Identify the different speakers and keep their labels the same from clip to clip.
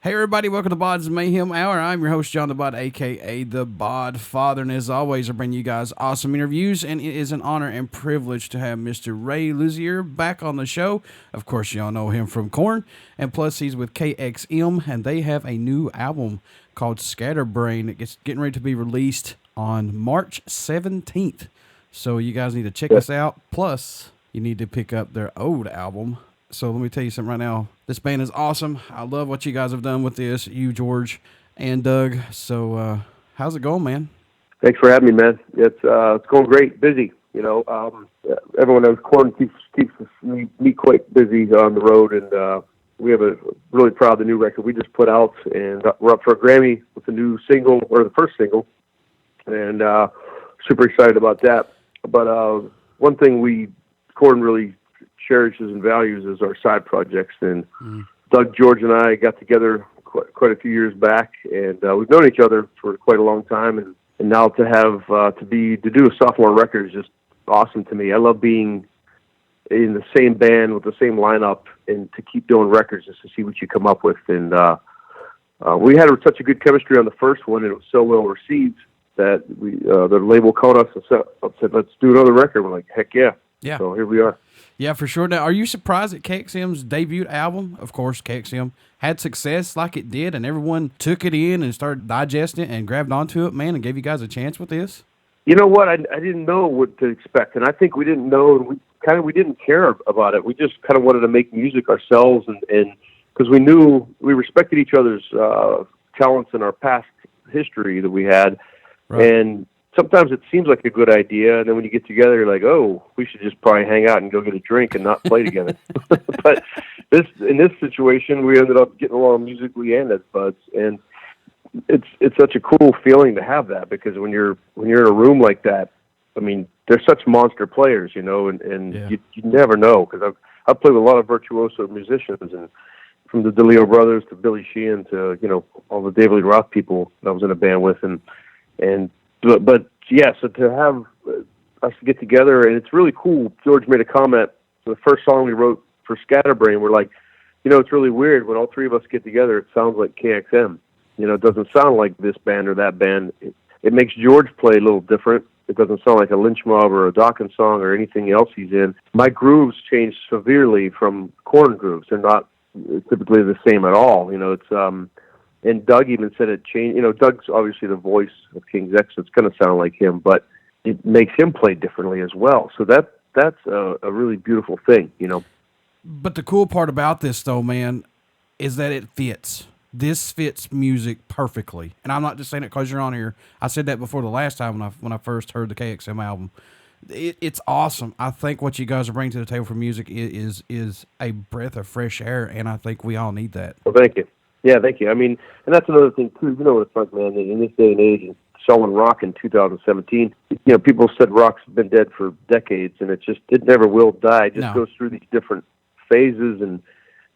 Speaker 1: Hey everybody, welcome to BODS Mayhem Hour. I'm your host, John the Bod, aka the Bod Father, and as always, I bring you guys awesome interviews, and it is an honor and privilege to have Mr. Ray Luzier back on the show. Of course, y'all know him from KORN, and plus he's with KXM, and they have a new album called Scatterbrain. It's getting ready to be released on March 17th, so you guys need to check this out. Plus, you need to pick up their old album. So let me tell you something right now. This band is awesome. I love what you guys have done with this, you, George, and Doug. So how's it going, man?
Speaker 2: Thanks for having me, man. It's going great, busy. You know, everyone knows KORN keeps me quite busy on the road, and we have a really proud of the new record we just put out, and we're up for a Grammy with the new single, or the first single, and super excited about that. But one thing KORN really cherishes and values is our side projects, and Doug, George, and I got together quite a few years back, and we've known each other for quite a long time, and now to have to do a sophomore record is just awesome to me. I love being in the same band with the same lineup and to keep doing records just to see what you come up with. And we had such a good chemistry on the first one, and it was so well received that the label called us and said, let's do another record. We're like, heck yeah.
Speaker 1: Yeah.
Speaker 2: So here we are.
Speaker 1: Yeah, for sure. Now, are you surprised that KXM's debut album, of course, KXM, had success like it did, and everyone took it in and started digesting it and grabbed onto it, man, and gave you guys a chance with this?
Speaker 2: You know what? I didn't know what to expect, and I think we didn't know, and we didn't care about it. We just kind of wanted to make music ourselves, and because we respected each other's talents and our past history that we had, right. And sometimes it seems like a good idea, and then when you get together, you're like, oh, we should just probably hang out and go get a drink and not play together. But in this situation, we ended up getting along musically and as buds, and it's such a cool feeling to have that, because when you're in a room like that, I mean, they're such monster players, you know, and yeah. you never know, because I've played with a lot of virtuoso musicians, and from the DeLeo brothers to Billy Sheehan to, you know, all the David Lee Roth people that I was in a band with, But yeah, so to have us get together, and it's really cool. George made a comment for the first song we wrote for Scatterbrain. We're like, you know, it's really weird when all three of us get together. It sounds like KXM. You know, it doesn't sound like this band or that band. It makes George play a little different. It doesn't sound like a Lynch Mob or a Dawkins song or anything else he's in. My grooves change severely from KORN grooves. They're not typically the same at all. You know, it's and Doug even said it changed. You know, Doug's obviously the voice of King's X, so it's going to sound like him, but it makes him play differently as well. So that's a really beautiful thing, you know.
Speaker 1: But the cool part about this, though, man, is that it fits. This fits music perfectly, and I'm not just saying it because you're on here. I said that before the last time when I first heard the KXM album. It's awesome. I think what you guys are bringing to the table for music is a breath of fresh air, and I think we all need that.
Speaker 2: Well, thank you. Yeah, thank you. I mean, and that's another thing, too. You know what it's like, man, in this day and age, selling rock in 2017, you know, people said rock's been dead for decades, and it never will die. It just goes through these different phases, and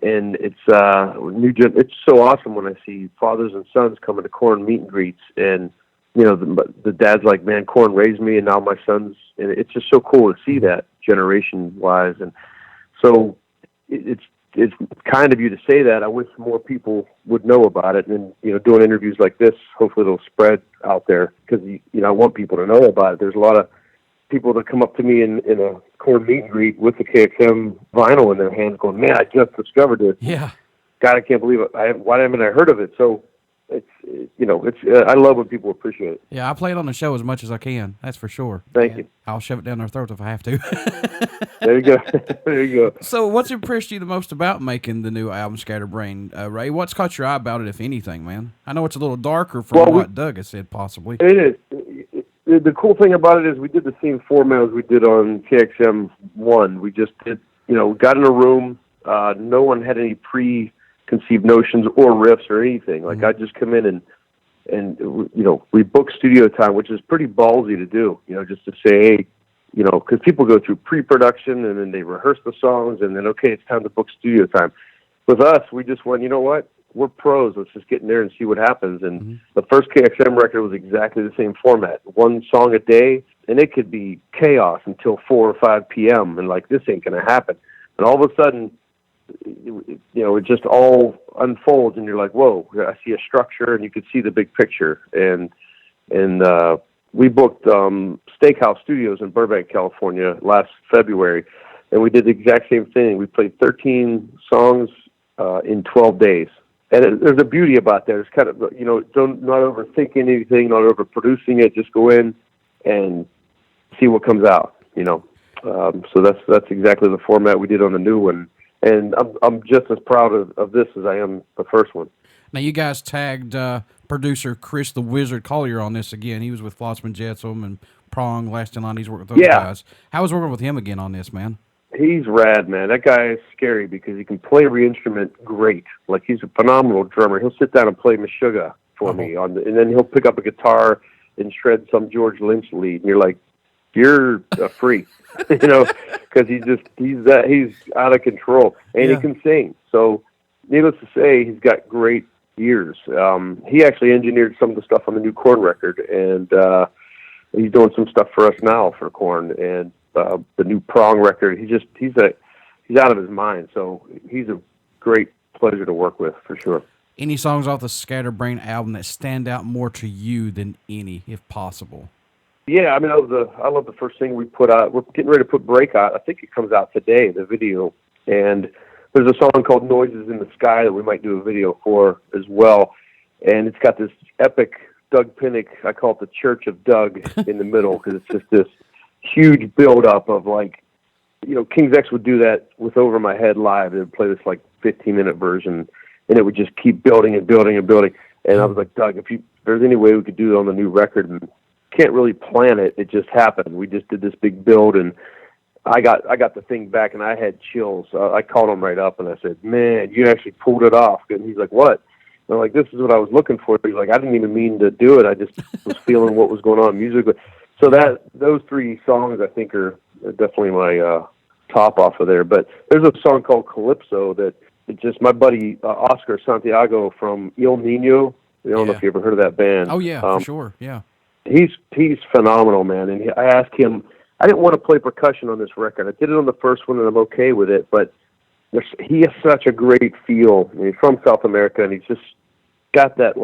Speaker 2: it's it's so awesome when I see fathers and sons coming to KORN meet and greets, and, you know, the dad's like, man, KORN raised me, and now my son's, and it's just so cool to see that generation-wise, and so it's kind of you to say that. I wish more people would know about it, and, you know, doing interviews like this, hopefully it'll spread out there, because, you know, I want people to know about it. There's a lot of people that come up to me in a KORN meet and greet with the KXM vinyl in their hands going, man, I just discovered this.
Speaker 1: Yeah.
Speaker 2: God, I can't believe it. Why haven't I heard of it? So I love when people appreciate it.
Speaker 1: Yeah, I play it on the show as much as I can. That's for sure.
Speaker 2: Thank you.
Speaker 1: I'll shove it down their throats if I have to.
Speaker 2: There you go. There you go.
Speaker 1: So what's impressed you the most about making the new album, Scatterbrain, Ray? What's caught your eye about it, if anything, man? I know it's a little darker from what Doug has said, possibly.
Speaker 2: It is. The cool thing about it is we did the same format as we did on KXM 1. We just did, you know, got in a room. No one had any preconceived notions or riffs or anything. Like, I just come in and you know, we book studio time, which is pretty ballsy to do, you know, just to say, hey, you know, because people go through pre-production and then they rehearse the songs and then, okay, it's time to book studio time. With us, we just went, you know what? We're pros. Let's just get in there and see what happens. And the first KXM record was exactly the same format. One song a day, and it could be chaos until 4 or 5 p.m. And like, this ain't going to happen. And all of a sudden, it just all unfolds, and you're like, whoa, I see a structure, and you can see the big picture. And we booked Steakhouse Studios in Burbank, California last February, and we did the exact same thing. We played 13 songs in 12 days. And there's a beauty about that. It's kind of, not overthinking anything, not overproducing it. Just go in and see what comes out, So that's exactly the format we did on the new one. And I'm just as proud of this as I am the first one.
Speaker 1: Now, you guys tagged producer Chris the Wizard Collier on this again. He was with Flotsam Jetsam and Prong, Last in Line. He's worked with those guys. How was working with him again on this, man?
Speaker 2: He's rad, man. That guy is scary because he can play every instrument great. Like, he's a phenomenal drummer. He'll sit down and play Meshuggah for me, and then he'll pick up a guitar and shred some George Lynch lead, and you're like, you're a freak, because he's out of control, and he can sing. So, needless to say, he's got great ears. He actually engineered some of the stuff on the new KORN record, and he's doing some stuff for us now for KORN, and the new Prong record. He's out of his mind. So he's a great pleasure to work with for sure.
Speaker 1: Any songs off the Scatterbrain album that stand out more to you than any, if possible?
Speaker 2: Yeah, I mean, I love the first thing we put out. We're getting ready to put Break out. I think it comes out today, the video. And there's a song called Noises in the Sky that we might do a video for as well. And it's got this epic Doug Pinnick, I call it the Church of Doug, in the middle, because it's just this huge build-up of, like, King's X would do that with Over My Head live. They would play this, 15-minute version, and it would just keep building and building and building. And I was like, Doug, if there's any way we could do it on the new record, and can't really plan it, it just happened. We just did this big build, and I got the thing back, and I had chills. I called him right up, and I said, man, you actually pulled it off. And he's like, what? And I'm like, this is what I was looking for. He's like, I didn't even mean to do it. I just was feeling what was going on musically. So those three songs, I think, are definitely my top off of there. But there's a song called Calypso that it's just my buddy Oscar Santiago from Il Nino. I don't know if you ever heard of that band.
Speaker 1: Oh, yeah, for sure, yeah.
Speaker 2: He's phenomenal, man. And I asked him, I didn't want to play percussion on this record. I did it on the first one, and I'm okay with it. But he has such a great feel. I mean, he's from South America, and he's just got that,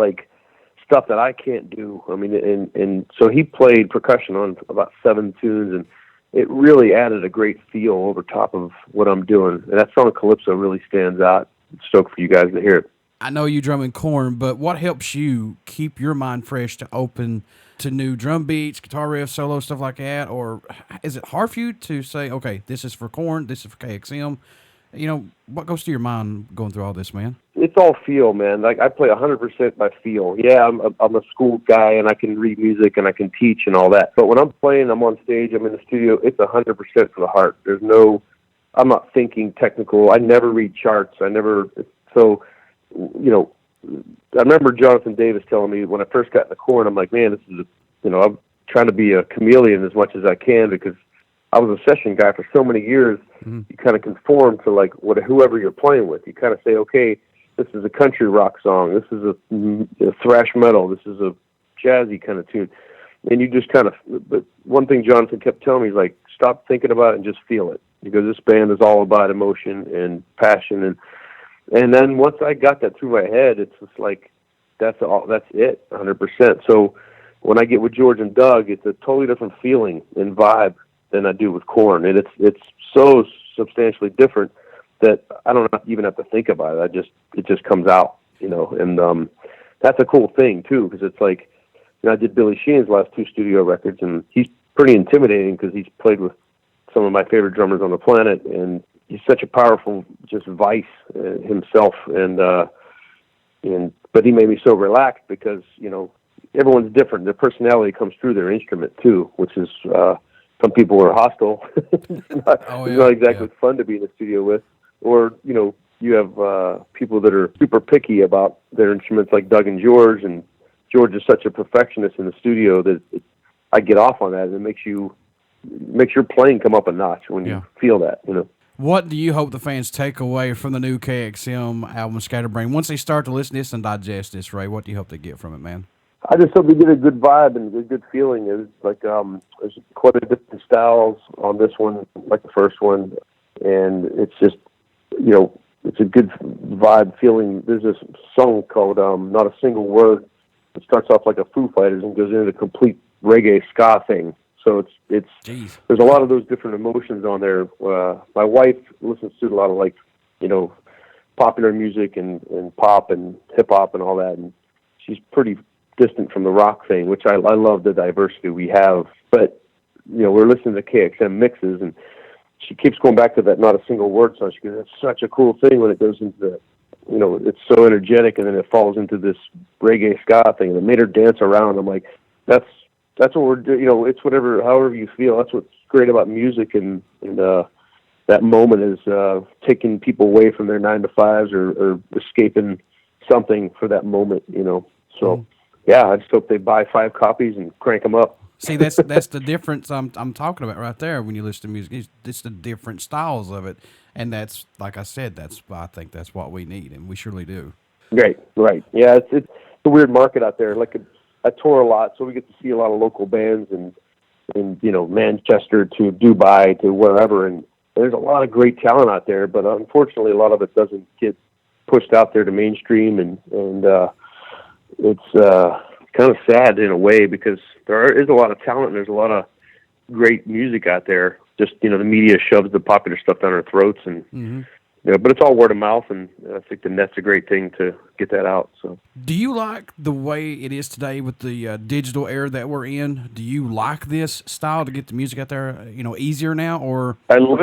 Speaker 2: stuff that I can't do. I mean, and so he played percussion on about 7 tunes, and it really added a great feel over top of what I'm doing. And that song Calypso really stands out. I'm stoked for you guys to hear it.
Speaker 1: I know you drum in KORN, but what helps you keep your mind fresh to open to new drum beats, guitar riffs, solo, stuff like that? Or is it hard for you to say, okay, this is for KORN, this is for KXM? What goes through your mind going through all this, man?
Speaker 2: It's all feel, man. I play 100% by feel. Yeah, I'm a school guy, and I can read music, and I can teach and all that. But when I'm playing, I'm on stage, I'm in the studio, it's 100% for the heart. I'm not thinking technical. I never read charts. I remember Jonathan Davis telling me when I first got in the KORN, I'm like, man, I'm trying to be a chameleon as much as I can, because I was a session guy for so many years. Mm-hmm. You kind of conform to whoever you're playing with. You kind of say, okay, this is a country rock song. This is a thrash metal. This is a jazzy kind of tune. And you just but one thing Jonathan kept telling me is stop thinking about it and just feel it, because this band is all about emotion and passion. And then once I got that through my head, it's just that's it, 100%. So when I get with George and Doug, it's a totally different feeling and vibe than I do with KORN. And it's so substantially different that I don't even have to think about it. It just comes out, and that's a cool thing too, because it's I did Billy Sheehan's last 2 studio records, and he's pretty intimidating because he's played with some of my favorite drummers on the planet, and he's such a powerful just vice himself, but he made me so relaxed because everyone's different. Their personality comes through their instrument too, which is some people are hostile. It's not exactly fun to be in the studio with, or you have people that are super picky about their instruments, like Doug and George is such a perfectionist in the studio that I get off on that, and it makes your playing come up a notch when you feel that.
Speaker 1: What do you hope the fans take away from the new KXM album, Scatterbrain? Once they start to listen to this and digest this, Ray, what do you hope they get from it, man?
Speaker 2: I just hope they get a good vibe and a good feeling. It's there's quite a different styles on this one, like the first one, and it's just, it's a good vibe feeling. There's this song called Not a Single Word. It starts off like a Foo Fighters and goes into the complete reggae ska thing. So it's there's a lot of those different emotions on there. My wife listens to a lot of, like, you know, popular music and pop and hip hop and all that, and she's pretty distant from the rock thing, which I love the diversity we have. But, you know, we're listening to KXM mixes, and she keeps going back to that Not a Single Word song. She goes, that's such a cool thing when it goes into the, you know, it's so energetic, and then it falls into this reggae ska thing, and it made her dance around. I'm like, that's what we're doing. You know, it's whatever, however you feel. That's what's great about music, and that moment is taking people away from their 9-to-5s or escaping something for that moment, you know. So, yeah, I just hope they buy 5 copies and crank them up.
Speaker 1: See, that's the difference I'm talking about right there. When you listen to music, it's the different styles of it, and that's, like I said, I think that's what we need, and we surely do.
Speaker 2: Right. Yeah, it's a weird market out there. Like, I tour a lot, so we get to see a lot of local bands, and you know, Manchester to Dubai to wherever, and there's a lot of great talent out there, but unfortunately, a lot of it doesn't get pushed out there to mainstream, and it's kind of sad in a way, because there is a lot of talent and there's a lot of great music out there. Just, you know, the media shoves the popular stuff down our throats, and you know, but it's all word of mouth, and I think the net's a great thing to get that out. So, do
Speaker 1: you like the way it is today with the digital era that we're in? Do you like this style to get the music out there, you know, easier now, or?
Speaker 2: I love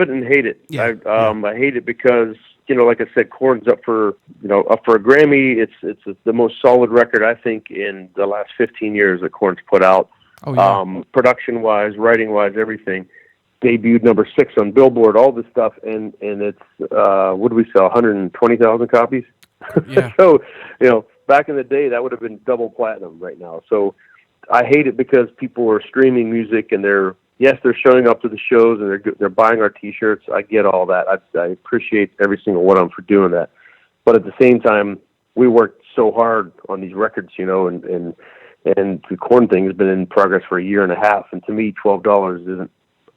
Speaker 2: it and hate it. Yeah. I hate it because, you know, like I said, KORN's up for a Grammy. It's the most solid record, I think, in the last 15 years that KORN's put out. Oh, yeah. Production wise, writing wise, everything. Debuted number 6 on Billboard, all this stuff, and it's what do we sell? 120,000 copies.
Speaker 1: Yeah.
Speaker 2: So, you know, back in the day, that would have been double platinum right now. So, I hate it because people are streaming music, and they're showing up to the shows, and they're buying our T-shirts. I get all that. I appreciate every single one of them for doing that. But at the same time, we worked so hard on these records, you know, and the KORN thing has been in progress for a year and a half. And to me, $12 isn't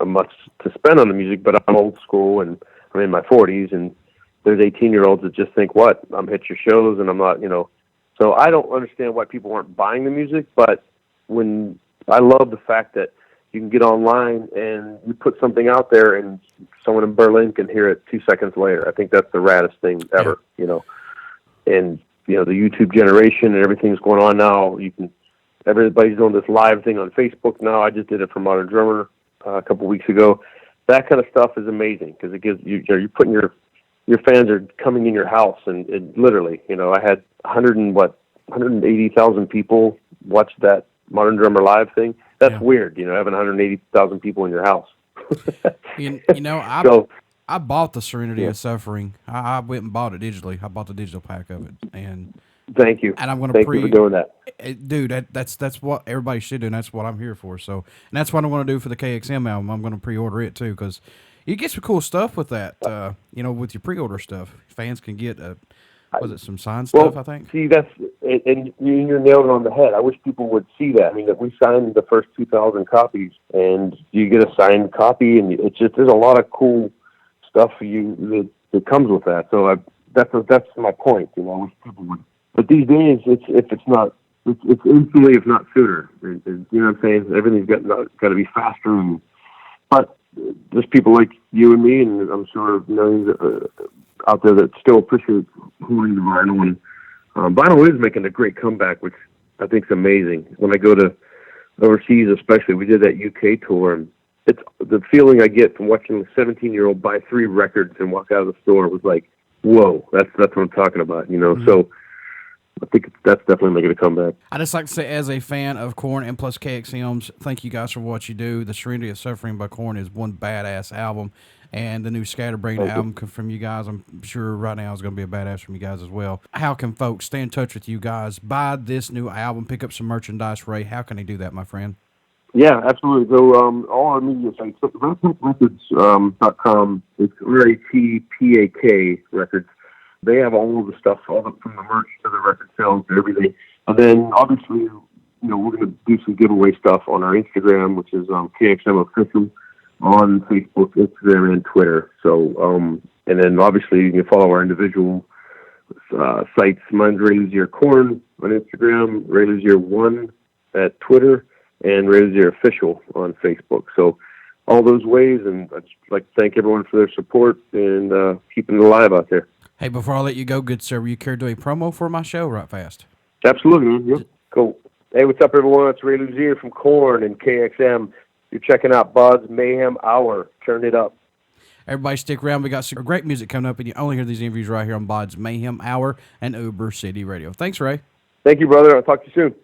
Speaker 2: much to spend on the music. But I'm old school, and I'm in my 40s, and there's 18-year-olds that just think, "What? I'm hit your shows," and I'm not, you know. So I don't understand why people aren't buying the music. But when I love the fact that you can get online and you put something out there, and someone in Berlin can hear it 2 seconds later. I think that's the raddest thing ever, you know. And, you know, the YouTube generation and everything's going on now. Everybody's doing this live thing on Facebook now. I just did it for Modern Drummer a couple weeks ago. That kind of stuff is amazing, because it gives you're putting your fans are coming in your house, and literally, you know, I had 180,000 people watch that Modern Drummer live thing. That's weird, you know, having 180,000 people in your house.
Speaker 1: you know, I bought the Serenity of Suffering. I went and bought it digitally. I bought the digital pack of it, and
Speaker 2: thank you.
Speaker 1: And I'm going to
Speaker 2: thank you for doing that,
Speaker 1: dude. That's what everybody should do, and that's what I'm here for. So, and that's what I'm going to do for the KXM album. I'm going to pre-order it too, because you get some cool stuff with that. You know, with your pre-order stuff, fans can get some signed stuff, I think.
Speaker 2: See, and you're nailed it on the head. I wish people would see that. I mean, that we signed the first 2,000 copies, and you get a signed copy, and it's just, there's a lot of cool stuff for you that comes with that. So that's my point. You know, I wish people would. But these days, it's instantly, if not sooner. You know what I'm saying? Everything's got to be faster. But there's people like you and me, and I'm sure millions out there that still appreciate holding the vinyl. And vinyl is making a great comeback, which I think is amazing. When I go to overseas, especially, we did that UK tour, and it's the feeling I get from watching a 17-year-old buy 3 records and walk out of the store was like, whoa, that's what I'm talking about, you know. Mm-hmm. So I think that's definitely making a comeback.
Speaker 1: I just like to say, as a fan of KORN and plus KXM's, thank you guys for what you do. The Serenity of Suffering by KORN is one badass album, and the new Scatterbrain album from you guys, I'm sure right now is going to be a badass from you guys as well. How can folks stay in touch with you guys, buy this new album, pick up some merchandise, Ray? How can they do that, my friend?
Speaker 2: Yeah, absolutely. So all our media sites, so RadTapRecords.com, it's RATPAK Records. They have all of the stuff, from the merch to the record sales to everything. And then, obviously, you know, we're going to do some giveaway stuff on our Instagram, which is KXM Official, on Facebook, Instagram, and Twitter. So And then obviously you can follow our individual sites. Mine's Ray Luzier KORN on Instagram, Ray Luzier 1 at Twitter, and Ray Luzier Official on Facebook. So all those ways, and I'd just like to thank everyone for their support and keeping it alive out there.
Speaker 1: Hey, before I let you go, good sir, will you care to do a promo for my show right fast?
Speaker 2: Absolutely, man. Yeah. Cool. Hey, what's up, everyone? It's Ray Luzier from KORN and KXM. You're checking out BODS Mayhem Hour. Turn it up.
Speaker 1: Everybody stick around. We got some great music coming up, and you only hear these interviews right here on BODS Mayhem Hour and Uber City Radio. Thanks, Ray.
Speaker 2: Thank you, brother. I'll talk to you soon.